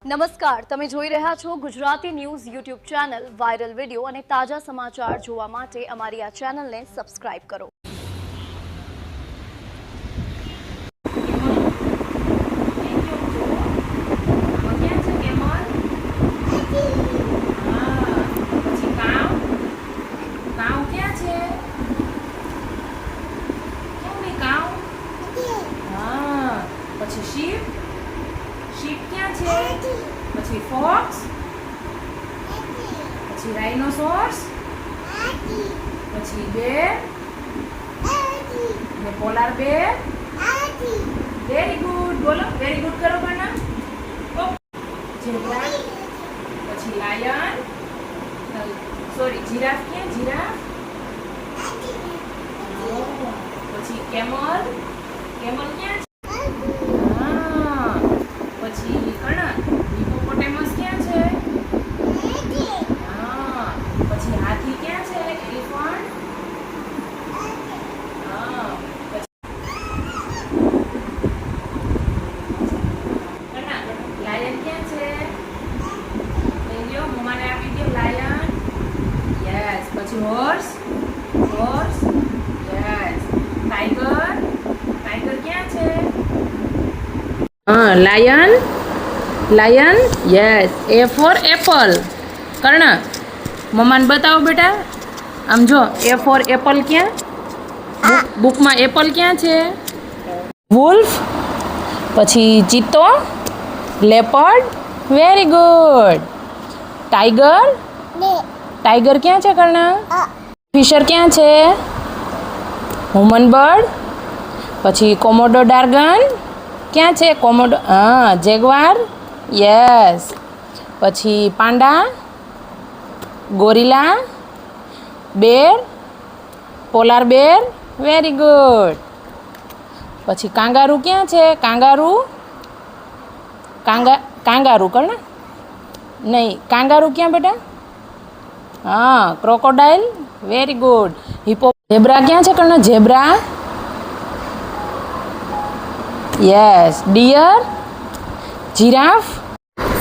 નમસ્કાર, તમે જોઈ રહ્યા છો Gujarati news YouTube channel. Viral video અને તાજા સમાચાર જોવા માટે અમારી આ ચેનલને સબસ્ક્રાઇબ કરો. Sheep ક્યાં છે? પછી fox, પછી rhinoceros, પછી bear, ને polar bear. Very good. બોલો very good કરો બના. zebra, પછી lion, sorry giraffe ક્યાં? giraffe. પછી camel ક્યાં છે? પછી હિપોપોટેમસ ક્યાં છે? હા. પછી હાથી ક્યાં છે? એલિફન્ટ. હા. લાયન ક્યાં છે? લઈ લ્યો, મમ્માને આપી દો લાયન. યસ. પછી હોર્સ. યસ. ટાઈગર ક્યાં છે? Lion. Yes. A for apple. Karna, મમ્માને બતાવો બેટા. આમ જો, એ ફોર એપલ ક્યાં? બુકમાં એપલ ક્યાં છે? વુલ્ફ. પછી ચિત્તો, લેપર્ડ. Very good. ટાઈગર ક્યાં છે કર્ણ? ફિશર ક્યાં છે? Hummingbird. પછી કોમોડો ડ્રેગન ક્યાં છે? કોમોડો, હા. જેગવાર. યસ. પછી panda, gorilla, bear, polar bear. Very good. પછી કાંગારૂ ક્યાં છે? કાંગારૂ કર્ણ? નહીં, કાંગારૂ ક્યાં બેટા? હા. ક્રોકોડાઇલ. Very good. ઝેબ્રા ક્યાં છે Karna? Zebra. Yes. Deer, giraffe.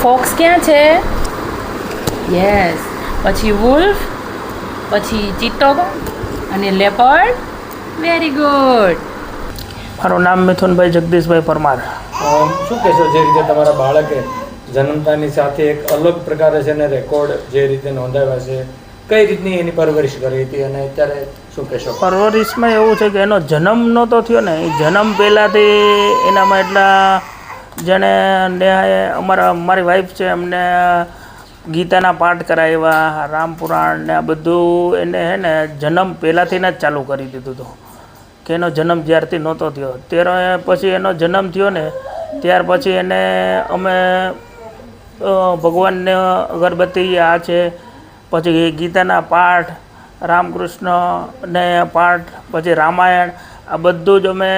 Fox ક્યાં છે? યસ. પછી વુલ્ફ, પછી ચિત્તો અને લેપર્ડ. Very good. મારું નામ મિથુનભાઈ જગદીશભાઈ પરમાર. શું કહેશો, જે રીતે તમારા બાળકે જન્મતાની સાથે એક અલગ પ્રકારે છે ને રેકોર્ડ જે રીતે નોંધાવ્યા છે, કઈ રીતની એની પરવરિશ કરી હતી અને અત્યારે શું કહેશો? પરવરિશમાં એવું છે કે એનો જન્મ નહોતો થયો ને, એ જન્મ પહેલાંથી એનામાં એટલા જેણે નેહાએ મારી વાઈફ છે એમને ગીતાના પાઠ કરાવ્યા, રામપુરાણ ને આ બધું એને હે ને જન્મ પહેલાંથી જ ચાલુ કરી દીધું હતું કે એનો જન્મ જ્યારથી નહોતો થયો ત્યારે પછી એનો જન્મ થયો ને ત્યાર પછી એને અમે ભગવાનને અગરબત્તી આ છે, પછી ગીતાના પાઠ, રામકૃષ્ણને પાઠ, પછી રામાયણ, આ બધું જ અમે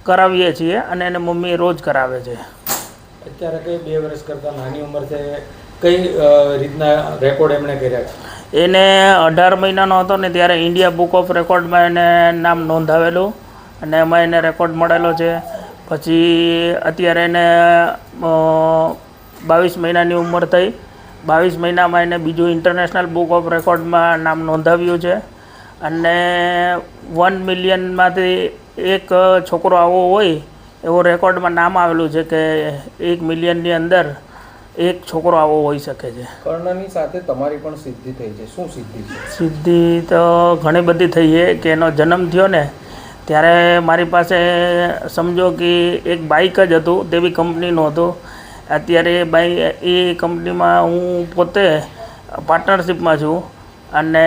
કરાવીએ છીએ અને એને મમ્મી રોજ કરાવે છે. અત્યારે કઈ 2 વર્ષ કરતાં નાની ઉંમર છે, કઈ રીતના રેકોર્ડ એમણે કર્યા છે? એને 18 મહિનાનો હતો ને ત્યારે ઇન્ડિયા બુક ઓફ રેકોર્ડમાં એને નામ નોંધાવેલું અને એમાં એને રેકોર્ડ મળેલો છે. પછી અત્યારે એને 22 મહિનાની ઉંમર થઈ. 22 મહિનામાં એને બીજું ઇન્ટરનેશનલ બુક ઓફ રેકોર્ડમાં નામ નોંધાવ્યું છે અને 1 મિલિયનમાંથી એક છોકરો આવો હોય એવો રેકોર્ડમાં નામ આવેલું છે કે 1 મિલિયનની અંદર એક છોકરો આવો હોઈ શકે છે. કર્ણની સાથે તમારી પણ સિદ્ધિ થઈ છે, શું સિદ્ધિ છે? સિદ્ધિ તો ઘણી બધી થઈ છે કે એનો જન્મ થયો ને ત્યારે મારી પાસે સમજો કે એક બાઇક જ હતું, તે બી કંપનીનું હતું. અત્યારે એ કંપનીમાં હું પોતે પાર્ટનરશિપમાં છું અને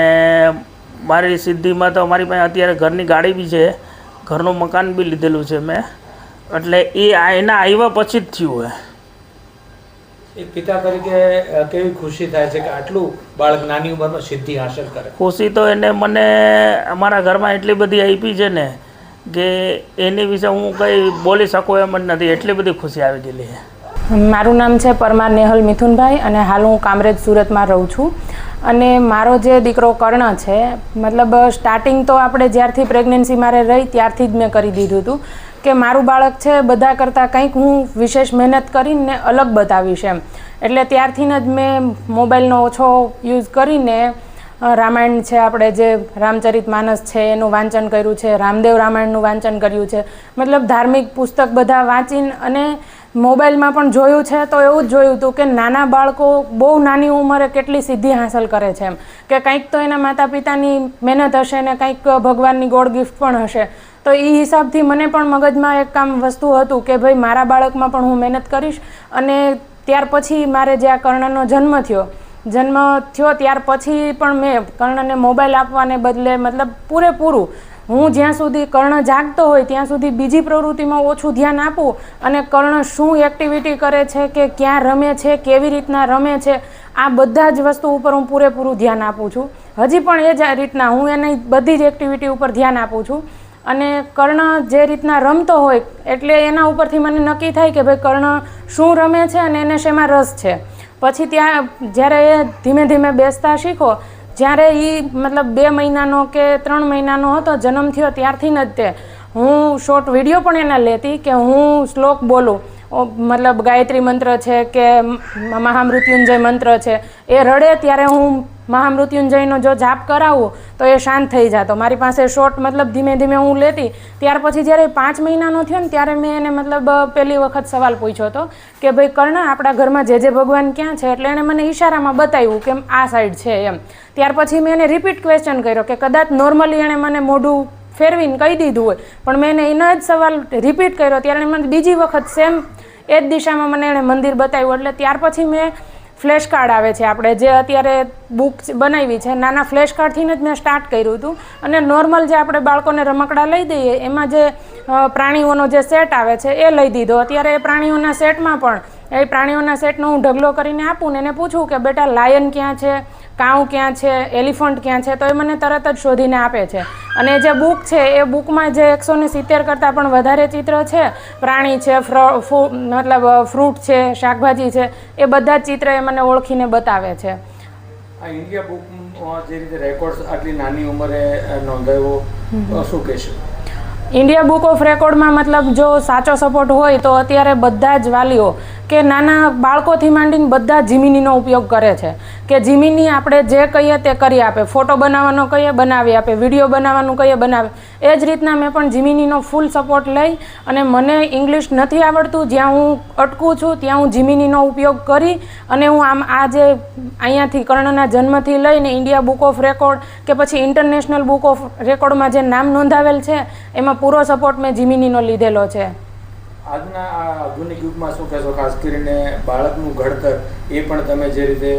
મારી સિદ્ધિમાં તો મારી પાસે અત્યારે ઘરની ગાડી બી છે, ઘરનું મકાન બી લીધેલું છે મેં. એટલે એના આવ્યા પછી જ થયું હોય. એક પિતા તરીકે કેવી ખુશી થાય છે કે આટલું બાળક નાની ઉંમરમાં સિદ્ધિ હાંસલ કરે? ખુશી તો એને મને અમારા ઘરમાં એટલી બધી આપી છે ને કે એની વિશે હું કંઈ બોલી શકું એમ જ નથી, એટલી બધી ખુશી આવી ગયેલી છે. મારું નામ છે પરમાર નેહલ મિથુનભાઈ અને હાલ હું કામરેજ સુરતમાં રહું છું. અને મારો જે દીકરો કર્ણ છે, મતલબ સ્ટાર્ટિંગ તો આપણે જ્યારથી પ્રેગ્નન્સી મારે રહી ત્યારથી જ મેં કરી દીધું હતું કે મારું બાળક છે બધા કરતાં કંઈક હું વિશેષ મહેનત કરીને અલગ બતાવીશ એમ. એટલે ત્યારથી જ મેં મોબાઈલનો ઓછો યુઝ કરીને રામાયણ છે, આપણે જે રામચરિત માનસ છે એનું વાંચન કર્યું છે, રામદેવ રામાયણનું વાંચન કર્યું છે, મતલબ ધાર્મિક પુસ્તક બધા વાંચીને અને મોબાઈલમાં પણ જોયું છે તો એવું જ જોયું હતું કે નાના બાળકો બહુ નાની ઉંમરે કેટલી સિદ્ધિ હાંસલ કરે છે એમ, કે કંઈક તો એના માતા પિતાની મહેનત હશે ને કંઈક ભગવાનની ગોડ ગિફ્ટ પણ હશે. તો એ હિસાબથી મને પણ મગજમાં એક કામ વસ્તુ હતું કે ભાઈ મારા બાળકમાં પણ હું મહેનત કરીશ. અને ત્યાર પછી મારે જે આ કર્ણનો જન્મ થયો ત્યાર પછી પણ મેં કર્ણને મોબાઈલ આપવાને બદલે મતલબ પૂરેપૂરું હું જ્યાં સુધી કર્ણ જાગતો હોય ત્યાં સુધી બીજી પ્રવૃત્તિમાં ઓછું ધ્યાન આપું અને કર્ણ શું એક્ટિવિટી કરે છે, કે ક્યાં રમે છે, કેવી રીતના રમે છે, આ બધા જ વસ્તુ ઉપર હું પૂરેપૂરું ધ્યાન આપું છું. હજી પણ એ જ રીતના હું એની બધી જ એક્ટિવિટી ઉપર ધ્યાન આપું છું. અને કર્ણ જે રીતના રમતો હોય એટલે એના ઉપરથી મને નક્કી થાય કે ભાઈ કર્ણ શું રમે છે અને એને શેમાં રસ છે. પછી ત્યાં જ્યારે એ ધીમે ધીમે બેસતા શીખો, જ્યારે એ મતલબ 2 મહિનાનો કે 3 મહિનાનો હતો, જન્મ થયો ત્યારથી જ તે હું શોર્ટ વિડીયો પણ એના લેતી કે હું શ્લોક બોલું, મતલબ ગાયત્રી મંત્ર છે કે મહામૃત્યુંજય મંત્ર છે, એ રડે ત્યારે હું મહામૃત્યુંજયનો જો જાપ કરાવું તો એ શાંત થઈ જતો. મારી પાસે શોર્ટ મતલબ ધીમે ધીમે હું લેતી. ત્યાર પછી જ્યારે 5 મહિનાનો થયો ને ત્યારે મેં એને મતલબ પહેલી વખત સવાલ પૂછ્યો હતો કે ભાઈ કર્ણ આપણા ઘરમાં જે ભગવાન ક્યાં છે, એટલે એણે મને ઈશારામાં બતાવ્યું કે આ સાઈડ છે એમ. ત્યાર પછી મેં એને રિપીટ ક્વેશ્ચન કર્યો કે કદાચ નોર્મલી એણે મને મોઢું ફેરવીને કહી દીધું હોય, પણ મેં એને એનો જ સવાલ રિપીટ કર્યો ત્યારે એણે મને બીજી વખત સેમ એ જ દિશામાં મને એણે મંદિર બતાવ્યું. એટલે ત્યાર પછી મેં ફ્લેશ કાર્ડ આવે છે આપણે જે અત્યારે બુક બનાવી છે, નાના ફ્લેશ કાર્ડથી જ મેં સ્ટાર્ટ કર્યું હતું. અને નોર્મલ જે આપણે બાળકોને રમકડા લઈ દઈએ એમાં જે પ્રાણીઓનો જે સેટ આવે છે એ લઈ દીધો. અત્યારે એ પ્રાણીઓના સેટમાં પણ એ પ્રાણીઓના સેટનો હું ઢગલો કરીને આપું ને એને પૂછું કે બેટા લાયન ક્યાં છે, કાઉ ક્યાં છે, એલિફન્ટ ક્યાં છે, તો એ મને તરત જ શોધીને આપે છે. અને જે બુક છે એ બુકમાં જે 170 કરતાં પણ વધારે ચિત્ર છે, પ્રાણી છે, મતલબ ફ્રૂટ છે, શાકભાજી છે, એ બધા જ ચિત્ર એ મને ઓળખીને બતાવે છે. આ ઇન્ડિયા બુકમાં જે રીતે રેકોર્ડ્સ આટલી નાની ઉંમરે નોંધાયો, શું કહેશો? ઇન્ડિયા બુક ઓફ રેકોર્ડમાં મતલબ જો સાચો સપોર્ટ હોય તો અત્યારે બધા જ વાલીઓ કે નાના બાળકોથી માંડીને બધા જીમિનીનો ઉપયોગ કરે છે, કે જીમિની આપણે જે કહીએ તે કરી આપે, ફોટો બનાવવાનો કહીએ બનાવી આપે, વિડીયો બનાવવાનું કહીએ બનાવે. એ જ રીતના મેં પણ જીમિનીનો ફૂલ સપોર્ટ લઈ અને મને ઇંગ્લિશ નથી આવડતું, જ્યાં હું અટકું છું ત્યાં હું જીમિનીનો ઉપયોગ કરી અને હું આમ આ જે અહીંયાથી કર્ણના જન્મથી લઈને ઇન્ડિયા બુક ઓફ રેકોર્ડ કે પછી ઇન્ટરનેશનલ બુક ઓફ રેકોર્ડમાં જે નામ નોંધાવેલ છે એમાં પૂરો સપોર્ટ મેં જીમિનીનો લીધેલો છે. આજના આ આધુનિક યુગમાં શું કહેશો, ખાસ કરીને બાળકનું ઘડતર એ પણ તમે જે રીતે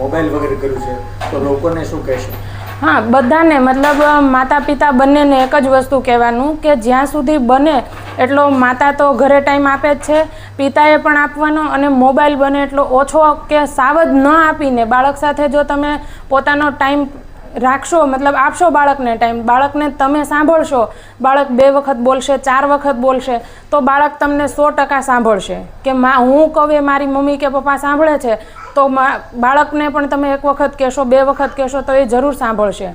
મોબાઈલ વગેરે કર્યું છે, તો લોકોને શું કહેશો? હા, બધાને મતલબ માતા પિતા બંનેને એક જ વસ્તુ કહેવાનું કે જ્યાં સુધી બને એટલો માતા તો ઘરે ટાઈમ આપે જ છે, પિતાએ પણ આપવાનો, અને મોબાઈલ બને એટલો ઓછો કે સાવ જ ન આપીને બાળક સાથે જો તમે પોતાનો ટાઈમ રાખશો, મતલબ આપશો બાળકને ટાઈમ, બાળકને તમે સાંભળશો, બાળક 2 વખત બોલશે, 4 વખત બોલશે તો બાળક તમને 100% સાંભળશે. કે હું કહું એ મારી મમ્મી કે પપ્પા સાંભળે છે તો બાળકને પણ તમે 1 વખત કહેશો, 2 વખત કહેશો તો એ જરૂર સાંભળશે.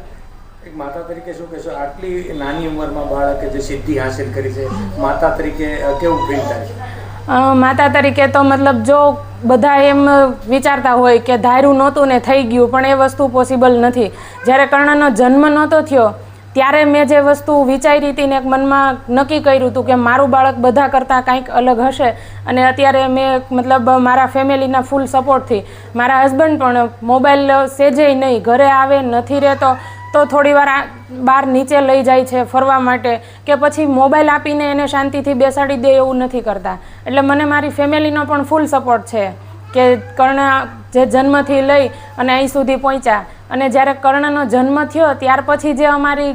એક માતા તરીકે શું કહેશો, આટલી નાની ઉંમરમાં બાળકે જે સિદ્ધિ હાંસિલ કરી છે, માતા તરીકે કેવું ફીલ થાય છે? માતા તરીકે તો મતલબ જો બધા એમ વિચારતા હોય કે ધાર્યું નહોતું ને થઈ ગયું, પણ એ વસ્તુ પોસિબલ નથી. જ્યારે કર્ણનો જન્મ નહોતો થયો ત્યારે મેં જે વસ્તુ વિચારી હતી ને એક મનમાં નક્કી કર્યું હતું કે મારું બાળક બધા કરતાં કંઈક અલગ હશે. અને અત્યારે મેં મતલબ મારા ફેમિલીના ફૂલ સપોર્ટથી મારા હસબન્ડ પણ મોબાઈલ સેજેય નહીં, ઘરે આવે નથી રહેતો તો થોડી વાર બહાર નીચે લઈ જાય છે ફરવા માટે, કે પછી મોબાઈલ આપીને એને શાંતિથી બેસાડી દે એવું નથી કરતા. એટલે મને મારી ફેમિલીનો પણ ફૂલ સપોર્ટ છે કે કર્ણ જે જન્મથી લઈ અને અહીં સુધી પહોંચ્યા. અને જ્યારે કર્ણનો જન્મ થયો ત્યાર પછી જે અમારી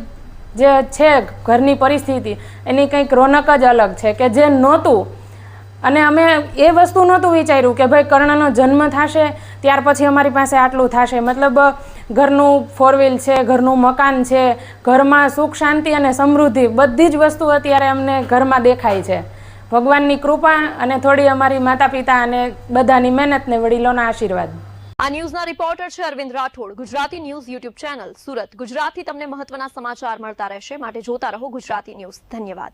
જે છે ઘરની પરિસ્થિતિ એની કંઈક રોનક જ અલગ છે કે જે નહોતું. અને અમે એ વસ્તુ નહોતું વિચાર્યું કે ભાઈ કર્ણનો જન્મ થશે ત્યાર પછી અમારી પાસે આટલું થશે. મતલબ ઘરનું 4 વ્હીલ છે, ઘરનું મકાન છે, ઘરમાં સુખ શાંતિ અને સમૃદ્ધિ બધી જ વસ્તુ અત્યારે અમને ઘરમાં દેખાય છે. ભગવાનની કૃપા અને થોડી અમારી માતા પિતા અને બધાની મહેનત ને વડીલોના આશીર્વાદ. આ ન્યૂઝના રિપોર્ટર છે Arvind Rathod. Gujarati news YouTube channel Surat. ગુજરાતથી તમને મહત્વના સમાચાર મળતા રહેશે, માટે જોતા રહો ગુજરાતી ન્યૂઝ. ધન્યવાદ.